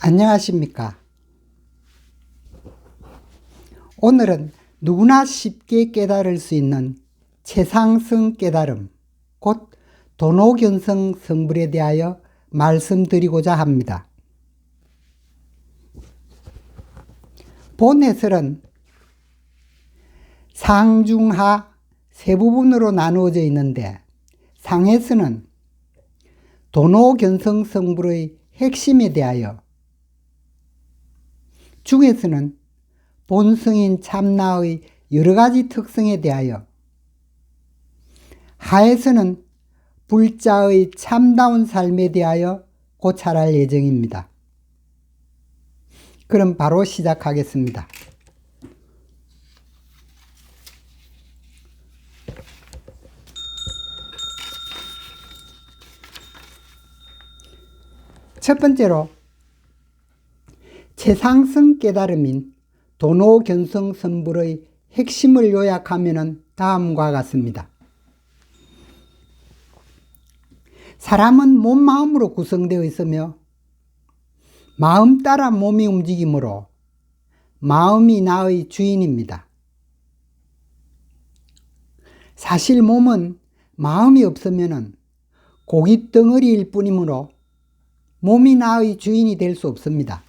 안녕하십니까. 오늘은 누구나 쉽게 깨달을 수 있는 최상승 깨달음, 곧 도노견성 성불에 대하여 말씀드리고자 합니다. 본 해설은 상중하 세 부분으로 나누어져 있는데, 상에서는 도노견성 성불의 핵심에 대하여, 중에서는 본성인 참나의 여러가지 특성에 대하여, 하에서는 불자의 참다운 삶에 대하여 고찰할 예정입니다. 그럼 바로 시작하겠습니다. 첫 번째로 최상승 깨달음인 도노견성 성불의 핵심을 요약하면 다음과 같습니다. 사람은 몸, 마음으로 구성되어 있으며 마음 따라 몸이 움직이므로 마음이 나의 주인입니다. 사실 몸은 마음이 없으면 고깃덩어리일 뿐이므로 몸이 나의 주인이 될 수 없습니다.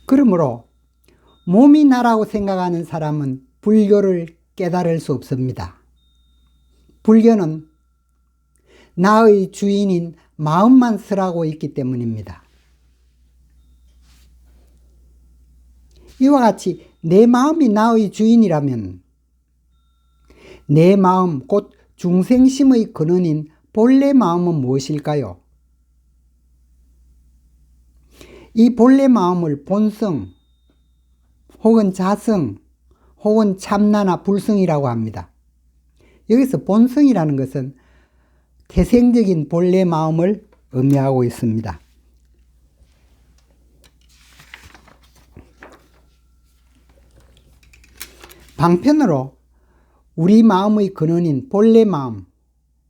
그러므로 몸이 나라고 생각하는 사람은 불교를 깨달을 수 없습니다. 불교는 나의 주인인 마음만 설하고 있기 때문입니다. 이와 같이 내 마음이 나의 주인이라면 내 마음, 곧 중생심의 근원인 본래 마음은 무엇일까요? 이 본래 마음을 본성, 혹은 자성, 혹은 참나나 불성이라고 합니다. 여기서 본성이라는 것은 태생적인 본래 마음을 의미하고 있습니다. 방편으로 우리 마음의 근원인 본래 마음,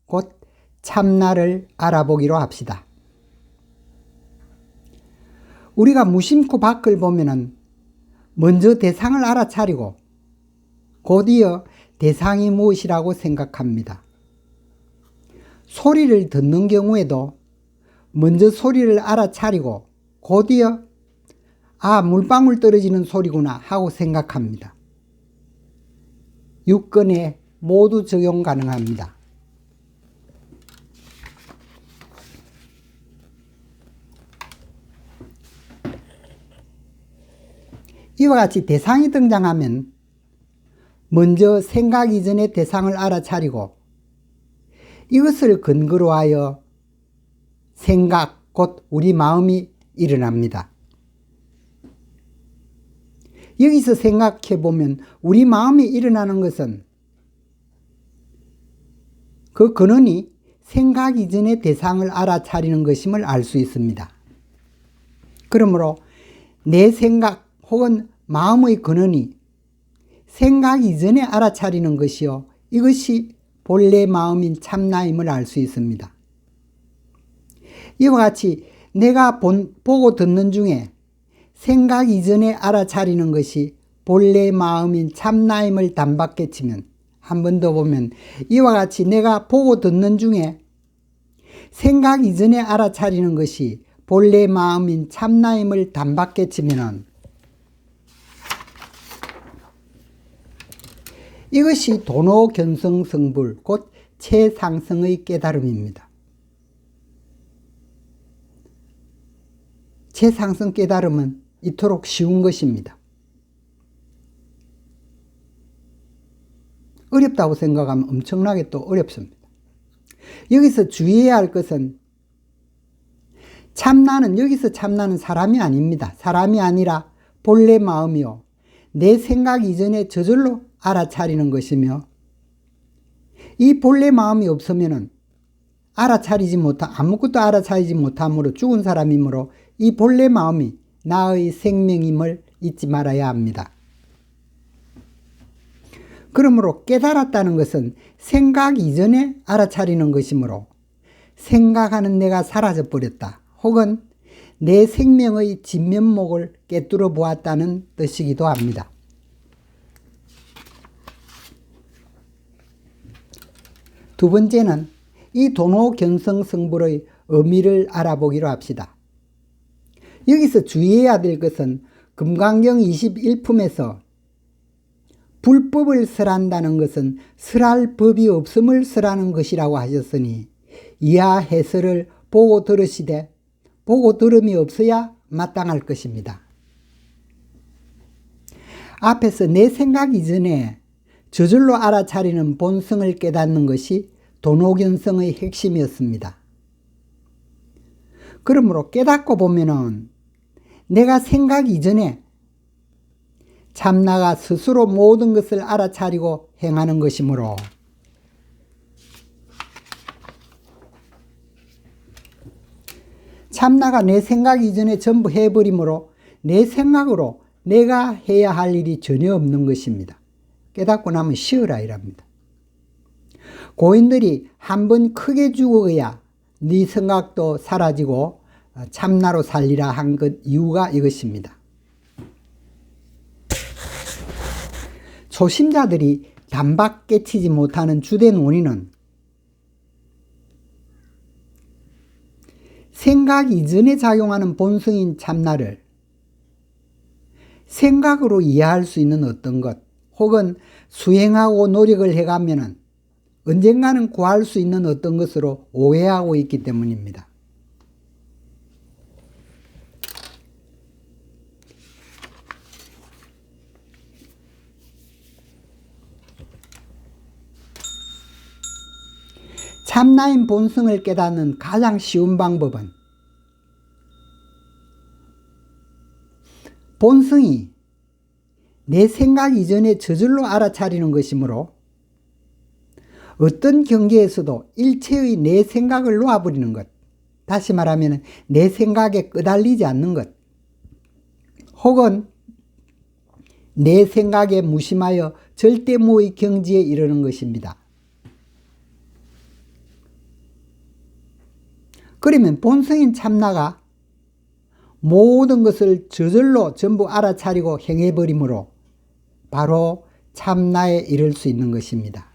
곧 참나를 알아보기로 합시다. 우리가 무심코 밖을 보면은 먼저 대상을 알아차리고 곧이어 대상이 무엇이라고 생각합니다. 소리를 듣는 경우에도 먼저 소리를 알아차리고 곧이어 물방울 떨어지는 소리구나 하고 생각합니다. 육근에 모두 적용 가능합니다. 이와 같이 대상이 등장하면 먼저 생각 이전의 대상을 알아차리고 이것을 근거로 하여 생각, 곧 우리 마음이 일어납니다. 여기서 생각해 보면 우리 마음이 일어나는 것은 그 근원이 생각 이전의 대상을 알아차리는 것임을 알 수 있습니다. 그러므로 내 생각 혹은 마음의 근원이 생각 이전에 알아차리는 것이요, 이것이 본래 마음인 참나임을 알 수 있습니다. 이와 같이 내가 보고 듣는 중에 생각 이전에 알아차리는 것이 본래 마음인 참나임을 단박에 치면, 한 번 더 보면 이와 같이 내가 보고 듣는 중에 생각 이전에 알아차리는 것이 본래 마음인 참나임을 단박에 치면은 이것이 도노견성 성불, 곧 최상승의 깨달음입니다. 최상승 깨달음은 이토록 쉬운 것입니다. 어렵다고 생각하면 엄청나게 또 어렵습니다. 여기서 주의해야 할 것은 참나는, 여기서 참나는 사람이 아닙니다. 사람이 아니라 본래 마음이요, 내 생각 이전에 저절로 알아차리는 것이며, 이 본래 마음이 없으면은 아무것도 알아차리지 못함으로 죽은 사람이므로 이 본래 마음이 나의 생명임을 잊지 말아야 합니다. 그러므로 깨달았다는 것은 생각 이전에 알아차리는 것이므로 생각하는 내가 사라져 버렸다. 혹은 내 생명의 진면목을 깨뚫어 보았다는 뜻이기도 합니다. 두 번째는 이 도노견성성불의 의미를 알아보기로 합시다. 여기서 주의해야 될 것은 금강경 21품에서 불법을 설한다는 것은 설할 법이 없음을 설하는 것이라고 하셨으니 이하 해설을 보고 들으시되 보고 들음이 없어야 마땅할 것입니다. 앞에서 내 생각 이전에 저절로 알아차리는 본성을 깨닫는 것이 도노견성의 핵심이었습니다. 그러므로 깨닫고 보면은 내가 생각 이전에 참나가 스스로 모든 것을 알아차리고 행하는 것이므로 참나가 내 생각 이전에 전부 해버리므로 내 생각으로 내가 해야 할 일이 전혀 없는 것입니다. 깨닫고 나면 쉬어라 이랍니다. 고인들이 한번 크게 죽어야 네 생각도 사라지고 참나로 살리라 한 것 이유가 이것입니다. 초심자들이 단박 깨치지 못하는 주된 원인은 생각 이전에 작용하는 본성인 참나를 생각으로 이해할 수 있는 어떤 것 혹은 수행하고 노력을 해가면 언젠가는 구할 수 있는 어떤 것으로 오해하고 있기 때문입니다. 참나인 본성을 깨닫는 가장 쉬운 방법은 본성이 내 생각 이전에 저절로 알아차리는 것이므로 어떤 경계에서도 일체의 내 생각을 놓아버리는 것, 다시 말하면 내 생각에 끄달리지 않는 것, 혹은 내 생각에 무심하여 절대무의 경지에 이르는 것입니다. 그러면 본성인 참나가 모든 것을 저절로 전부 알아차리고 행해버리므로 바로 참나에 이를 수 있는 것입니다.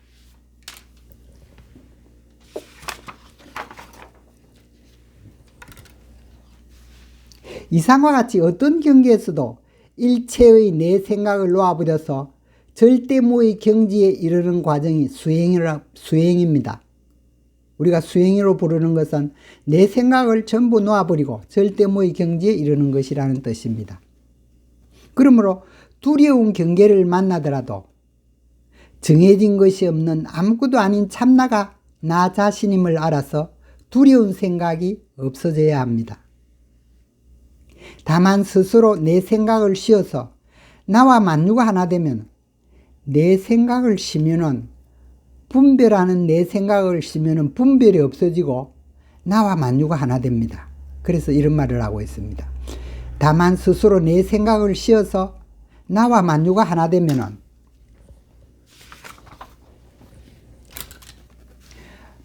이상과 같이 어떤 경계에서도 일체의 내 생각을 놓아버려서 절대무의 경지에 이르는 과정이 수행입니다. 우리가 수행으로 부르는 것은 내 생각을 전부 놓아버리고 절대무의 경지에 이르는 것이라는 뜻입니다. 그러므로 두려운 경계를 만나더라도 정해진 것이 없는 아무것도 아닌 참나가 나 자신임을 알아서 두려운 생각이 없어져야 합니다. 다만 스스로 내 생각을 쉬어서 나와 만유가 하나 되면 내 생각을 쉬면은 분별하는 내 생각을 쉬면은 분별이 없어지고 나와 만유가 하나 됩니다. 그래서 이런 말을 하고 있습니다. 다만 스스로 내 생각을 쉬어서 나와 만유가 하나 되면은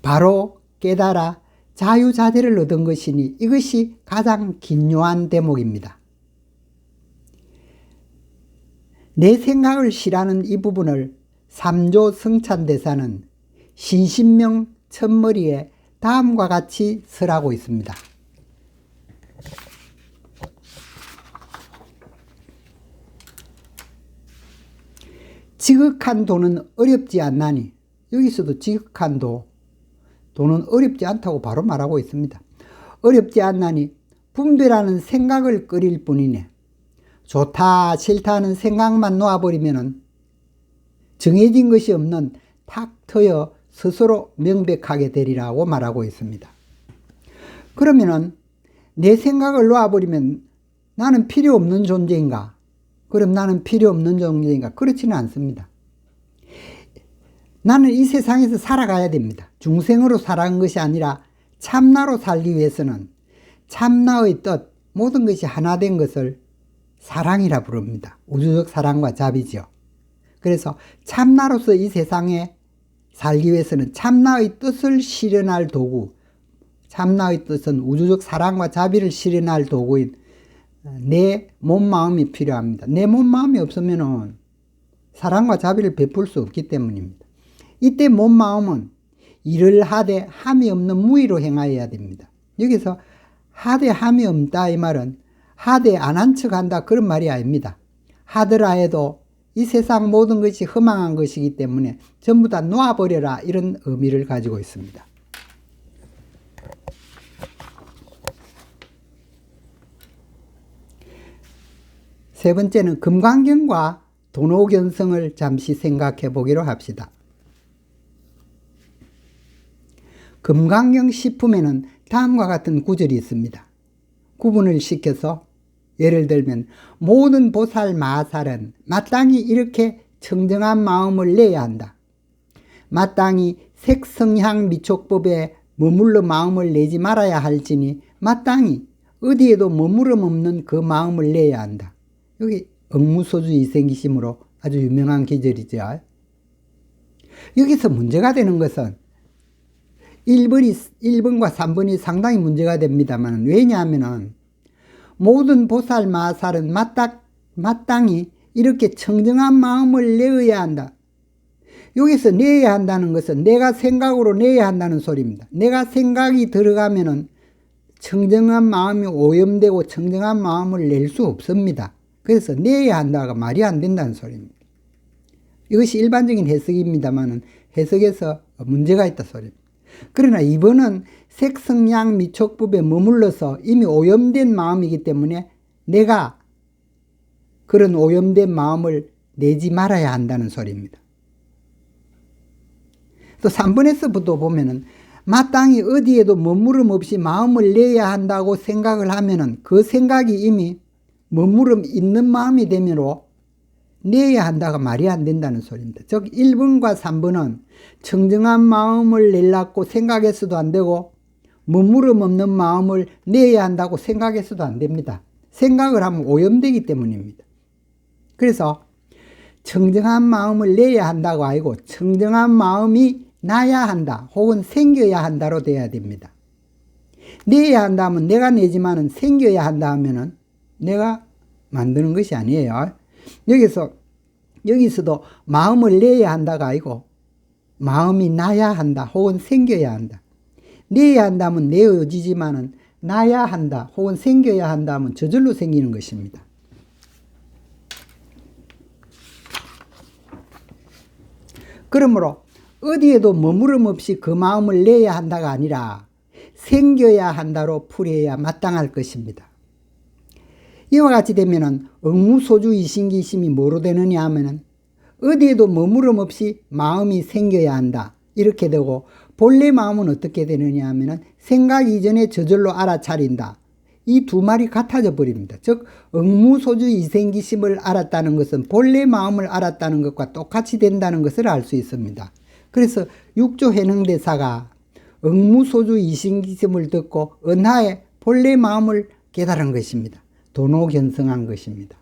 바로 깨달아 자유자재를 얻은 것이니 이것이 가장 긴요한 대목입니다. 내 생각을 쉬라는 이 부분을 삼조 성찬대사는 신신명 첫머리에 다음과 같이 설하고 있습니다. 지극한 도는 어렵지 않나니, 여기서도 지극한 도는 어렵지 않다고 바로 말하고 있습니다. 어렵지 않나니 분별하는 생각을 끓일 뿐이네. 좋다 싫다 하는 생각만 놓아버리면 정해진 것이 없는 탁 트여 스스로 명백하게 되리라고 말하고 있습니다. 그러면은 내 생각을 놓아버리면 나는 필요 없는 존재인가? 그럼 나는 필요 없는 존재인가? 그렇지는 않습니다. 나는 이 세상에서 살아가야 됩니다. 중생으로 살아간 것이 아니라 참나로 살기 위해서는 참나의 뜻, 모든 것이 하나 된 것을 사랑이라 부릅니다. 우주적 사랑과 자비지요. 그래서 참나로서 이 세상에 살기 위해서는 참나의 뜻을 실현할 도구, 참나의 뜻은 우주적 사랑과 자비를 실현할 도구인 내 몸 마음이 필요합니다. 내 몸 마음이 없으면 사랑과 자비를 베풀 수 없기 때문입니다. 이때 몸 마음은 일을 하되 함이 없는 무의로 행하여야 됩니다. 여기서 하되 함이 없다 이 말은 하되 안 한 척 한다 그런 말이 아닙니다. 하더라 해도 이 세상 모든 것이 허망한 것이기 때문에 전부 다 놓아버려라 이런 의미를 가지고 있습니다. 세 번째는 금강경과 도노견성을 잠시 생각해 보기로 합시다. 금강경 시품에는 다음과 같은 구절이 있습니다. 구분을 시켜서 예를 들면 모든 보살 마살은 마땅히 이렇게 청정한 마음을 내야 한다. 마땅히 색성향 미촉법에 머물러 마음을 내지 말아야 할지니 마땅히 어디에도 머무름 없는 그 마음을 내야 한다. 여기 억무소주 이생기심으로 아주 유명한 기절이죠. 여기서 문제가 되는 것은 1번과 3번이 상당히 문제가 됩니다만 왜냐하면 모든 보살 마살은 마땅히 이렇게 청정한 마음을 내어야 한다. 여기서 내야 한다는 것은 내가 생각으로 내야 한다는 소리입니다. 내가 생각이 들어가면은 청정한 마음이 오염되고 청정한 마음을 낼 수 없습니다. 그래서 내야 한다가 말이 안 된다는 소리입니다. 이것이 일반적인 해석입니다만 해석에서 문제가 있다 소리입니다. 그러나 이번은 색성양 미촉법에 머물러서 이미 오염된 마음이기 때문에 내가 그런 오염된 마음을 내지 말아야 한다는 소리입니다. 또 3번에서부터 보면은 마땅히 어디에도 머무름 없이 마음을 내야 한다고 생각을 하면은 그 생각이 이미 머무름 있는 마음이 되므로 내야 한다가 말이 안 된다는 소리입니다. 즉 1번과 3번은 청정한 마음을 내려고 생각해서도 안 되고 머무름 없는 마음을 내야 한다고 생각해서도 안 됩니다. 생각을 하면 오염되기 때문입니다. 그래서 청정한 마음을 내야 한다고 아니고 청정한 마음이 나야 한다 혹은 생겨야 한다로 돼야 됩니다. 내야 한다면 내가 내지만은 생겨야 한다 하면은 내가 만드는 것이 아니에요. 여기서도 마음을 내야 한다가 아니고 마음이 나야 한다 혹은 생겨야 한다. 내야 한다면 내어지지만은 나야 한다 혹은 생겨야 한다 하면 저절로 생기는 것입니다. 그러므로 어디에도 머무름 없이 그 마음을 내야 한다가 아니라 생겨야 한다로 풀이해야 마땅할 것입니다. 이와 같이 되면은 억무소주 이신기심이 뭐로 되느냐 하면은 어디에도 머무름 없이 마음이 생겨야 한다 이렇게 되고 본래 마음은 어떻게 되느냐 하면은 생각 이전에 저절로 알아차린다. 이 두 말이 같아져 버립니다. 즉 억무소주 이생기심을 알았다는 것은 본래 마음을 알았다는 것과 똑같이 된다는 것을 알 수 있습니다. 그래서 육조 해능대사가 억무소주 이신기심을 듣고 은하에 본래 마음을 깨달은 것입니다. 도노견성한 것입니다.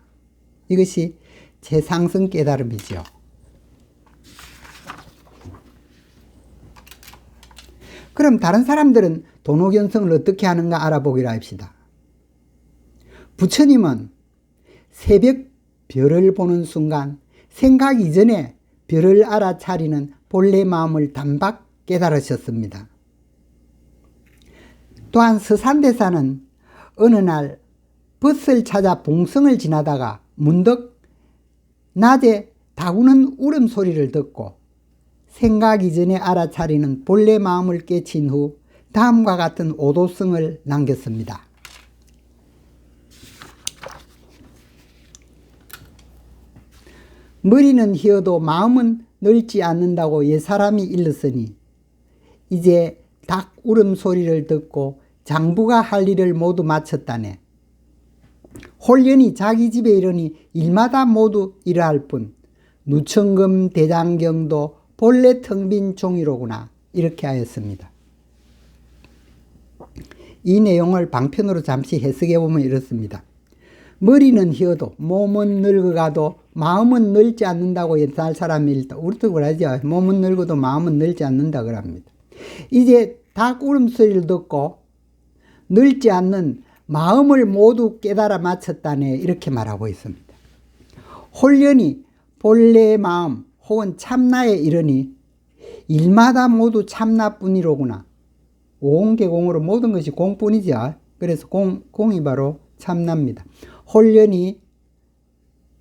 이것이 최상승 깨달음이죠. 그럼 다른 사람들은 도노견성을 어떻게 하는가 알아보기로 합시다. 부처님은 새벽 별을 보는 순간 생각 이전에 별을 알아차리는 본래 마음을 단박 깨달으셨습니다. 또한 서산대사는 어느 날 벗을 찾아 봉성을 지나다가 문득 낮에 다구는 울음소리를 듣고 생각 이전에 알아차리는 본래 마음을 깨친 후 다음과 같은 오도성을 남겼습니다. 머리는 희어도 마음은 넓지 않는다고 옛사람이 일렀으니 이제 닭 울음소리를 듣고 장부가 할 일을 모두 마쳤다네. 홀연히 자기 집에 이르니 일마다 모두 이러할 뿐 누천금 대장경도 본래 텅 빈 종이로구나 이렇게 하였습니다. 이 내용을 방편으로 잠시 해석해 보면 이렇습니다. 머리는 희어도 몸은 늙어가도 마음은 늙지 않는다고 옛날 사람이 일단 우리도 그러죠. 몸은 늙어도 마음은 늙지 않는다 그럽니다. 이제 닭 울음소리를 듣고 늙지 않는 마음을 모두 깨달아 마쳤다네 이렇게 말하고 있습니다. 홀련히 본래의 마음 혹은 참나에 이르니 일마다 모두 참나뿐이로구나. 오공개공으로 모든 것이 공뿐이죠. 그래서 공이 바로 참나입니다. 홀련히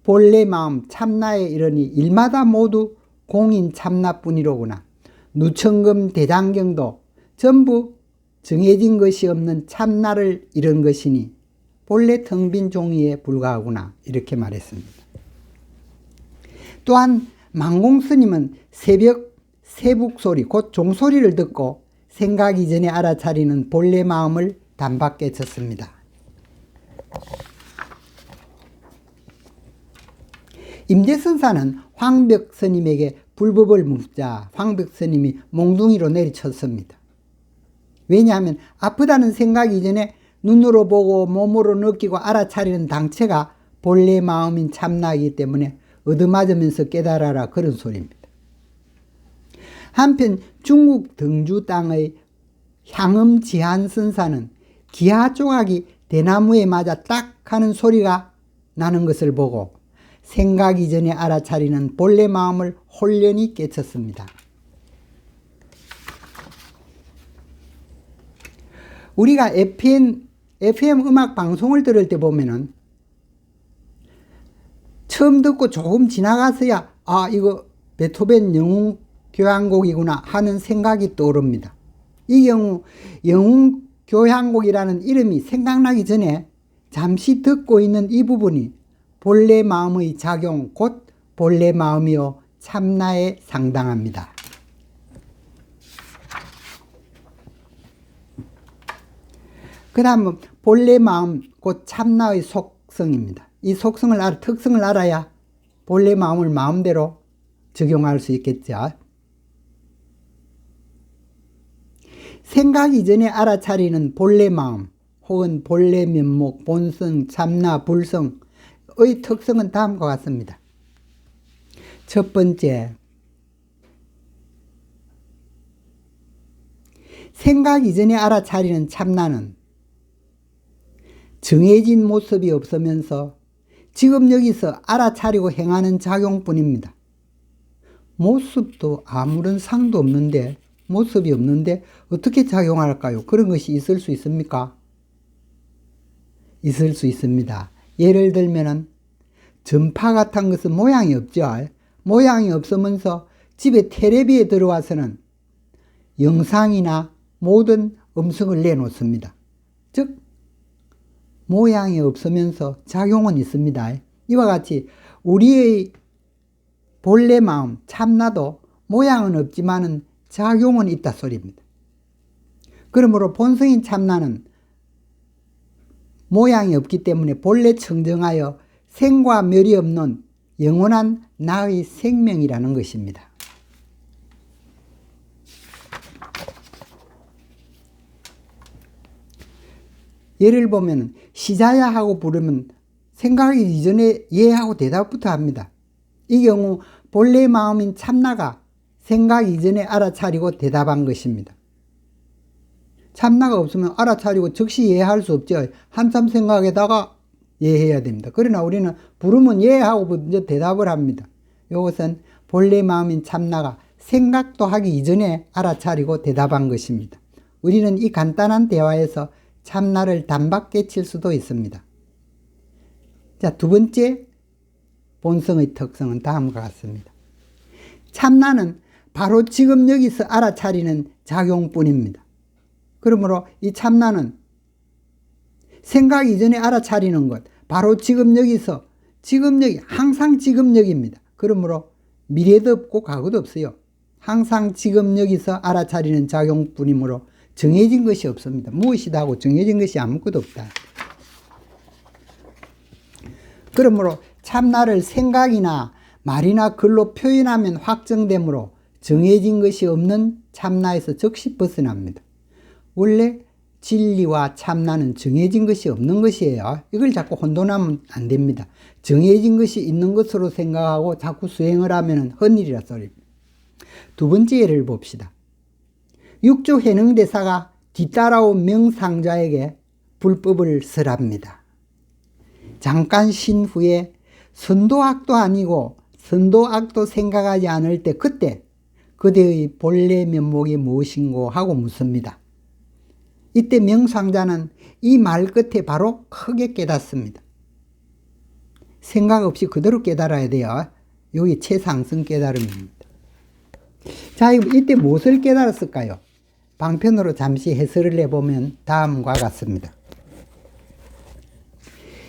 본래 마음 참나에 이르니 일마다 모두 공인 참나뿐이로구나. 누천금 대장경도 전부 정해진 것이 없는 참나를 이룬 것이니 본래 텅 빈 종이에 불과하구나 이렇게 말했습니다. 또한 망공스님은 새벽 새북소리 곧 종소리를 듣고 생각 이전에 알아차리는 본래 마음을 단박 깨쳤습니다. 임재선사는 황벽스님에게 불법을 묻자 황벽스님이 몽둥이로 내리쳤습니다. 왜냐하면 아프다는 생각 이전에 눈으로 보고 몸으로 느끼고 알아차리는 당체가 본래 마음인 참나이기 때문에 얻어맞으면서 깨달아라 그런 소리입니다. 한편 중국 등주 땅의 향음 지한선사는 기하 조각이 대나무에 맞아 딱 하는 소리가 나는 것을 보고 생각 이전에 알아차리는 본래 마음을 홀련히 깨쳤습니다. 우리가 FM 음악 방송을 들을 때 보면은 처음 듣고 조금 지나가서야 이거 베토벤 영웅 교향곡이구나 하는 생각이 떠오릅니다. 이 경우 영웅 교향곡이라는 이름이 생각나기 전에 잠시 듣고 있는 이 부분이 본래 마음의 작용 곧 본래 마음이요 참나에 상당합니다. 그 다음은 본래 마음 곧 참나의 속성입니다. 이 속성을 특성을 알아야 본래 마음을 마음대로 적용할 수 있겠죠. 생각 이전에 알아차리는 본래 마음 혹은 본래 면목, 본성, 참나, 불성의 특성은 다음과 같습니다. 첫 번째, 생각 이전에 알아차리는 참나는 정해진 모습이 없으면서 지금 여기서 알아차리고 행하는 작용뿐입니다. 모습도 아무런 상도 없는데 모습이 없는데 어떻게 작용할까요? 그런 것이 있을 수 있습니까? 있을 수 있습니다. 예를 들면은 전파 같은 것은 모양이 없죠. 모양이 없으면서 집에 텔레비에 들어와서는 영상이나 모든 음성을 내놓습니다. 즉 모양이 없으면서 작용은 있습니다. 이와 같이 우리의 본래 마음 참나도 모양은 없지만은 작용은 있다 소리입니다. 그러므로 본성인 참나는 모양이 없기 때문에 본래 청정하여 생과 멸이 없는 영원한 나의 생명이라는 것입니다. 예를 보면 시자야 하고 부르면 생각하기 이전에 예하고 대답부터 합니다. 이 경우 본래 마음인 참나가 생각 이전에 알아차리고 대답한 것입니다. 참나가 없으면 알아차리고 즉시 예할 수 없죠. 한참 생각에다가 예해야 됩니다. 그러나 우리는 부르면 예하고 먼저 대답을 합니다. 이것은 본래 마음인 참나가 생각도 하기 이전에 알아차리고 대답한 것입니다. 우리는 이 간단한 대화에서 참나를 단박 깨칠 수도 있습니다. 자, 두 번째 본성의 특성은 다음과 같습니다. 참나는 바로 지금 여기서 알아차리는 작용뿐입니다. 그러므로 이 참나는 생각 이전에 알아차리는 것, 바로 지금 여기서, 지금 여기, 항상 지금 여기입니다. 그러므로 미래도 없고 과거도 없어요. 항상 지금 여기서 알아차리는 작용뿐이므로 정해진 것이 없습니다. 무엇이다 하고 정해진 것이 아무것도 없다. 그러므로 참나를 생각이나 말이나 글로 표현하면 확정되므로 정해진 것이 없는 참나에서 즉시 벗어납니다. 원래 진리와 참나는 정해진 것이 없는 것이에요. 이걸 자꾸 혼돈하면 안 됩니다. 정해진 것이 있는 것으로 생각하고 자꾸 수행을 하면 헛일이라 소리입니다. 두 번째 예를 봅시다. 육조 해능대사가 뒤따라온 명상자에게 불법을 설합니다. 잠깐 쉰 후에 선도악도 아니고 선도악도 생각하지 않을 때 그때 그대의 본래 면목이 무엇인고 하고 묻습니다. 이때 명상자는 이 말 끝에 바로 크게 깨닫습니다. 생각 없이 그대로 깨달아야 돼요. 여기 최상승 깨달음입니다. 자, 이때 무엇을 깨달았을까요? 방편으로 잠시 해설을 해보면 다음과 같습니다.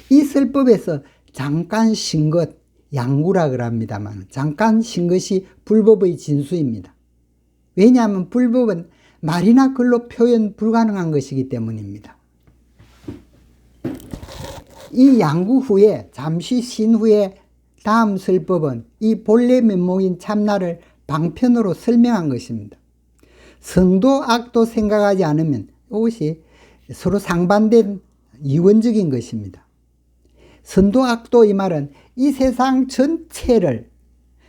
이 설법에서 잠깐 쉰 것, 양구라 그럽니다만 잠깐 쉰 것이 불법의 진수입니다. 왜냐하면 불법은 말이나 글로 표현 불가능한 것이기 때문입니다. 이 양구 후에 잠시 쉰 후에 다음 설법은 이 본래 면목인 참나를 방편으로 설명한 것입니다. 선도 악도 생각하지 않으면 이것이 서로 상반된 이원적인 것입니다. 선도 악도 이 말은 이 세상 전체를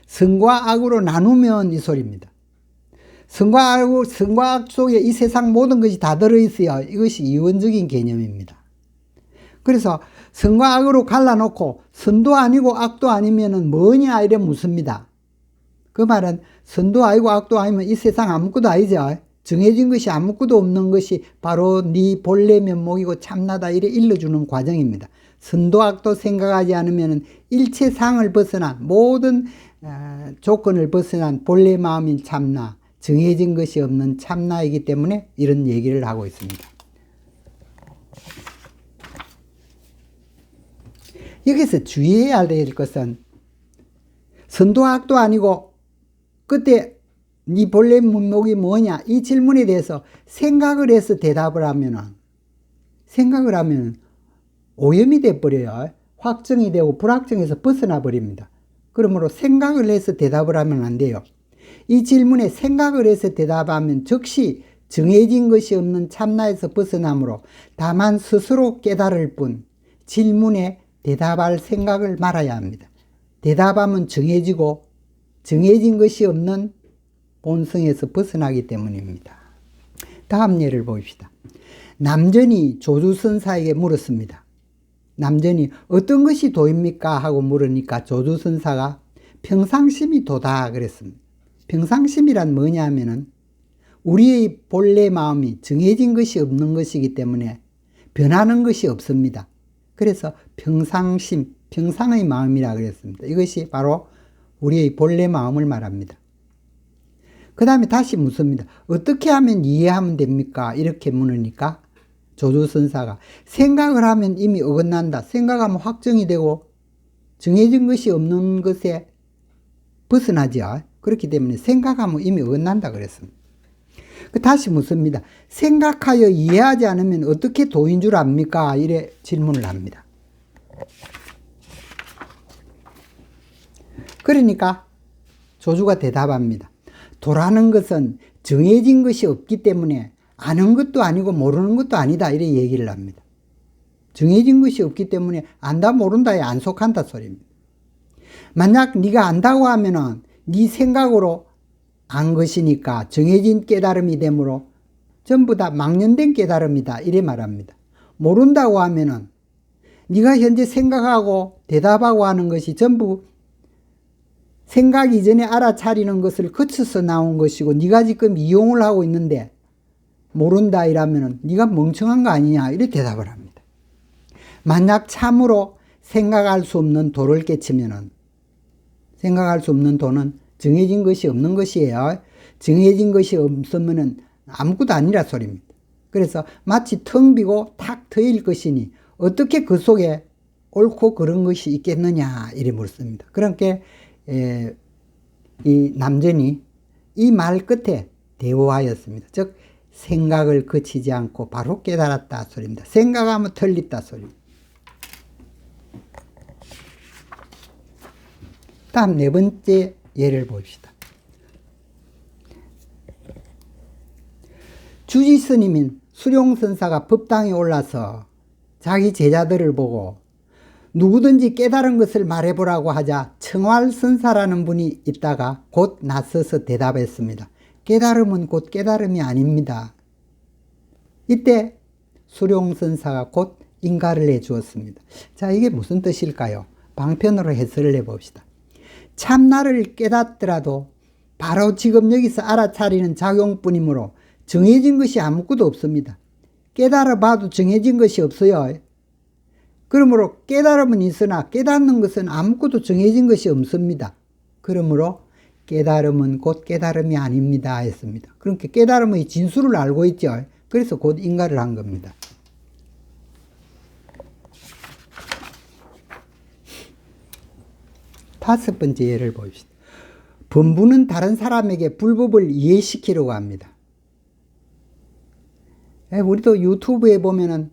선과 악으로 나누면 이 소리입니다. 선과 악 속에 이 세상 모든 것이 다 들어있어요. 이것이 이원적인 개념입니다. 그래서 선과 악으로 갈라놓고 선도 아니고 악도 아니면 뭐냐 이래 묻습니다. 그 말은 선도 아니고 악도 아니면 이 세상 아무것도 아니죠. 정해진 것이 아무것도 없는 것이 바로 네 본래 면목이고 참나다 이래 일러주는 과정입니다. 선도 악도 생각하지 않으면 일체상을 벗어난 모든 조건을 벗어난 본래 마음인 참나, 정해진 것이 없는 참나이기 때문에 이런 얘기를 하고 있습니다. 여기서 주의해야 될 것은 선도 악도 아니고 그때 네 본래 면목이 뭐냐 이 질문에 대해서 생각을 해서 대답을 하면 오염이 돼버려요. 확정이 되고 불확정에서 벗어나 버립니다. 그러므로 생각을 해서 대답을 하면 안 돼요. 이 질문에 생각을 해서 대답하면 즉시 정해진 것이 없는 참나에서 벗어나므로 다만 스스로 깨달을 뿐 질문에 대답할 생각을 말아야 합니다. 대답하면 정해지고 정해진 것이 없는 본성에서 벗어나기 때문입니다. 다음 예를 봅시다. 남전이 조주선사에게 물었습니다. 남전이 어떤 것이 도입니까? 하고 물으니까 조주선사가 평상심이 도다 그랬습니다. 평상심이란 뭐냐 하면은 우리의 본래 마음이 정해진 것이 없는 것이기 때문에 변하는 것이 없습니다. 그래서 평상심, 평상의 마음이라 그랬습니다. 이것이 바로 우리의 본래 마음을 말합니다. 그 다음에 다시 묻습니다. 어떻게 하면 이해하면 됩니까? 이렇게 물으니까 조주선사가 생각을 하면 이미 어긋난다. 생각하면 확정이 되고 정해진 것이 없는 것에 벗어나죠. 그렇기 때문에 생각하면 이미 어긋난다 그랬습니다. 다시 묻습니다. 생각하여 이해하지 않으면 어떻게 도인 줄 압니까? 이래 질문을 합니다. 그러니까 조주가 대답합니다. 도라는 것은 정해진 것이 없기 때문에 아는 것도 아니고 모르는 것도 아니다 이래 얘기를 합니다. 정해진 것이 없기 때문에 안다 모른다에 안 속한다 소리입니다. 만약 네가 안다고 하면은 네 생각으로 안 것이니까 정해진 깨달음이 되므로 전부 다 망연된 깨달음이다 이래 말합니다. 모른다고 하면은 네가 현재 생각하고 대답하고 하는 것이 전부 생각 이전에 알아차리는 것을 거쳐서 나온 것이고 네가 지금 이용을 하고 있는데 모른다 이라면은 네가 멍청한 거 아니냐 이래 대답을 합니다. 만약 참으로 생각할 수 없는 도를 깨치면은 생각할 수 없는 도는 정해진 것이 없는 것이에요. 정해진 것이 없으면은 아무것도 아니라 소리입니다. 그래서 마치 텅 비고 탁 트일 것이니 어떻게 그 속에 옳고 그런 것이 있겠느냐 이래 묻습니다. 그러니까 이 남전이 이 말 끝에 대오하였습니다. 즉 생각을 거치지 않고 바로 깨달았다 소리입니다. 생각하면 틀렸다 소리입니다. 다음 네 번째 예를 봅시다. 주지스님인 수룡선사가 법당에 올라서 자기 제자들을 보고 누구든지 깨달은 것을 말해보라고 하자 청활선사라는 분이 있다가 곧 나서서 대답했습니다. 깨달음은 곧 깨달음이 아닙니다. 이때 수룡선사가 곧 인가를 해 주었습니다. 자, 이게 무슨 뜻일까요? 방편으로 해설을 해봅시다. 참나를 깨닫더라도 바로 지금 여기서 알아차리는 작용뿐이므로 정해진 것이 아무것도 없습니다. 깨달아 봐도 정해진 것이 없어요. 그러므로 깨달음은 있으나 깨닫는 것은 아무것도 정해진 것이 없습니다. 그러므로 깨달음은 곧 깨달음이 아닙니다 했습니다. 그러니까 깨달음의 진수를 알고 있죠. 그래서 곧 인가를 한 겁니다. 다섯 번째 예를 봅시다. 범부는 다른 사람에게 불법을 이해시키려고 합니다. 우리도 유튜브에 보면은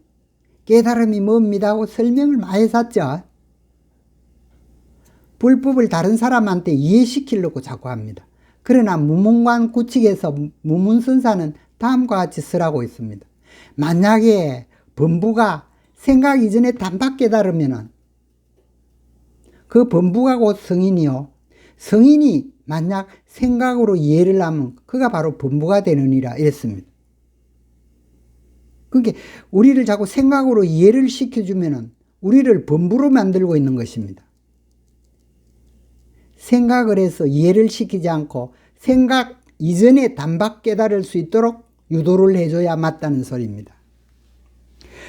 깨달음이 뭡니다 하고 설명을 많이 했었죠. 불법을 다른 사람한테 이해시키려고 자꾸 합니다. 그러나 무문관 구칙에서 무문선사는 다음과 같이 쓰라고 있습니다. 만약에 범부가 생각 이전에 단박 깨달으면은 그 범부가 곧 성인이요. 성인이 만약 생각으로 이해를 하면 그가 바로 범부가 되느니라 이랬습니다. 그러니까 우리를 자꾸 생각으로 이해를 시켜주면은 우리를 범부로 만들고 있는 것입니다. 생각을 해서 이해를 시키지 않고 생각 이전에 단박 깨달을 수 있도록 유도를 해줘야 맞다는 소리입니다.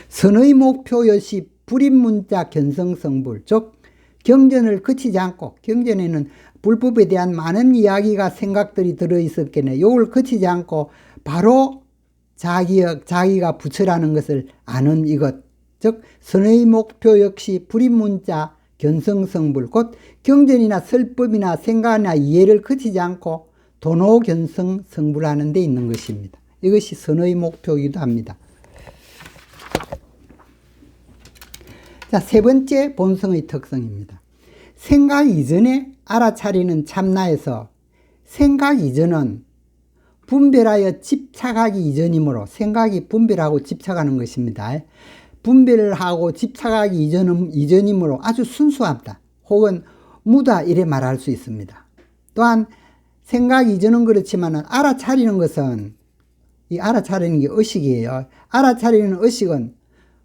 선의 목표여시 불입문자 견성성불, 즉 경전을 그치지 않고, 경전에는 불법에 대한 많은 이야기가 생각들이 들어있었겠네. 이걸 그치지 않고 바로 자기가 부처라는 것을 아는 이것, 즉 선의 목표 역시 불입문자 견성성불, 곧 경전이나 설법이나 생각이나 이해를 그치지 않고 도노견성성불하는 데 있는 것입니다. 이것이 선의 목표이기도 합니다. 자, 세 번째 본성의 특성입니다. 생각 이전에 알아차리는 참나에서 생각 이전은 분별하여 집착하기 이전이므로, 생각이 분별하고 집착하는 것입니다. 분별을 하고 집착하기 이전이므로 아주 순수하다 혹은 무다 이래 말할 수 있습니다. 또한 생각 이전은 그렇지만 알아차리는 것은, 이 알아차리는 게 의식이에요. 알아차리는 의식은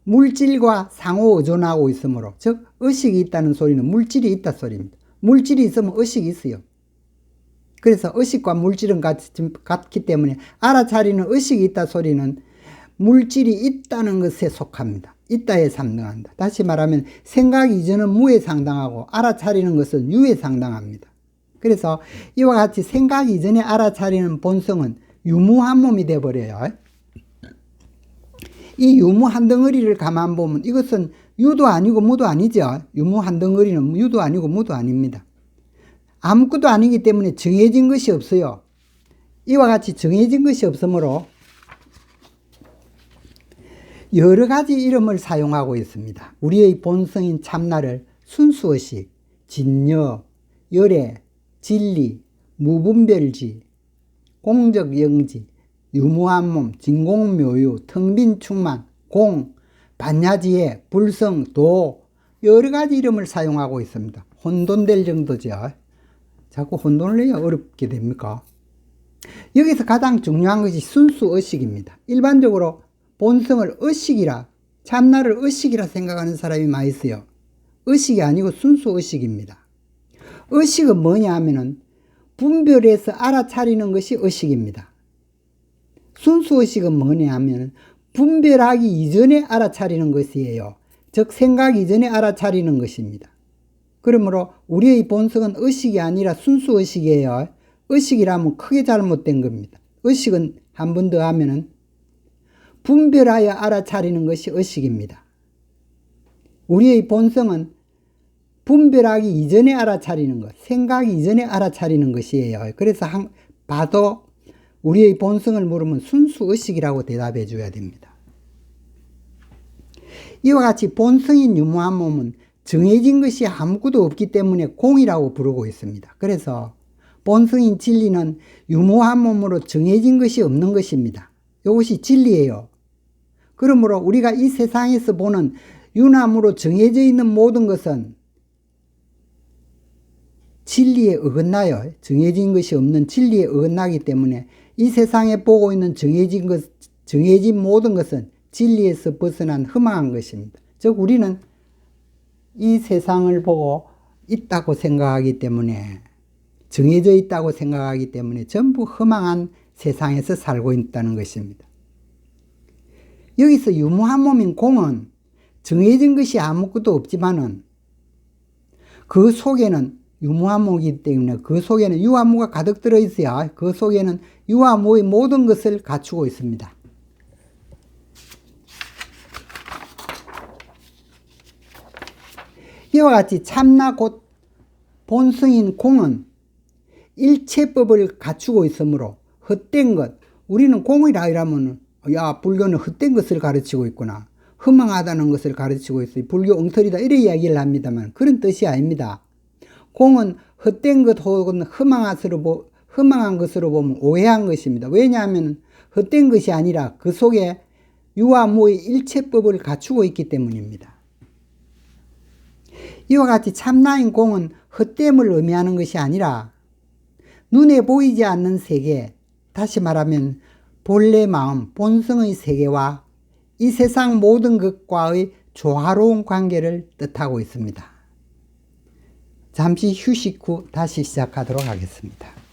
물질과 상호 의존하고 있으므로, 즉 의식이 있다는 소리는 물질이 있다 소리입니다. 물질이 있으면 의식이 있어요. 그래서 의식과 물질은 같기 때문에 알아차리는 의식이 있다 소리는 물질이 있다는 것에 속합니다. 있다에 상당한다. 다시 말하면 생각 이전은 무에 상당하고 알아차리는 것은 유에 상당합니다. 그래서 이와 같이 생각 이전에 알아차리는 본성은 유무한 몸이 되어버려요. 이 유무 한 덩어리를 가만 보면 이것은 유도 아니고 무도 아니죠. 유무 한 덩어리는 유도 아니고 무도 아닙니다. 아무것도 아니기 때문에 정해진 것이 없어요. 이와 같이 정해진 것이 없으므로 여러 가지 이름을 사용하고 있습니다. 우리의 본성인 참나를 순수의식, 진여, 열애, 진리, 무분별지, 공적영지, 유무한 몸, 진공묘유, 텅빈충만, 공, 반야지혜, 불성, 도, 여러 가지 이름을 사용하고 있습니다. 혼돈될 정도죠. 자꾸 혼돈을 내야 어렵게 됩니까? 여기서 가장 중요한 것이 순수의식입니다. 일반적으로 본성을 의식이라, 참나를 의식이라 생각하는 사람이 많이 있어요. 의식이 아니고 순수의식입니다. 의식은 뭐냐 하면은 분별해서 알아차리는 것이 의식입니다. 순수의식은 뭐냐 하면은 분별하기 이전에 알아차리는 것이에요. 즉 생각 이전에 알아차리는 것입니다. 그러므로 우리의 본성은 의식이 아니라 순수의식이에요. 의식이라면 크게 잘못된 겁니다. 의식은 한 번 더 하면은 분별하여 알아차리는 것이 의식입니다. 우리의 본성은 분별하기 이전에 알아차리는 것, 생각 이전에 알아차리는 것이에요. 그래서 봐도 우리의 본성을 물으면 순수의식이라고 대답해 줘야 됩니다. 이와 같이 본성인 유무한 몸은 정해진 것이 아무것도 없기 때문에 공이라고 부르고 있습니다. 그래서 본성인 진리는 유무한 몸으로 정해진 것이 없는 것입니다. 이것이 진리예요. 그러므로 우리가 이 세상에서 보는 유남으로 정해져 있는 모든 것은 진리에 어긋나요. 정해진 것이 없는 진리에 어긋나기 때문에 이 세상에 보고 있는 정해진 모든 것은 진리에서 벗어난 허망한 것입니다. 즉 우리는 이 세상을 보고 있다고 생각하기 때문에, 정해져 있다고 생각하기 때문에 전부 허망한 세상에서 살고 있다는 것입니다. 여기서 유무한 몸인 공은 정해진 것이 아무것도 없지만은 그 속에는 유무한 몸이기 때문에 그 속에는 유와 무가 가득 들어있어야 그 속에는 유와 무의 모든 것을 갖추고 있습니다. 이와 같이 참나 곧 본성인 공은 일체법을 갖추고 있으므로 헛된 것, 우리는 공이라 이러면 야 불교는 헛된 것을 가르치고 있구나, 허망하다는 것을 가르치고 있어요, 불교 엉터리다 이런 이야기를 합니다만 그런 뜻이 아닙니다. 공은 헛된 것 혹은 허망한 것으로 보면 오해한 것입니다. 왜냐하면 헛된 것이 아니라 그 속에 유와 무의 일체법을 갖추고 있기 때문입니다. 이와 같이 참나인 공은 헛됨을 의미하는 것이 아니라 눈에 보이지 않는 세계, 다시 말하면 본래 마음, 본성의 세계와 이 세상 모든 것과의 조화로운 관계를 뜻하고 있습니다. 잠시 휴식 후 다시 시작하도록 하겠습니다.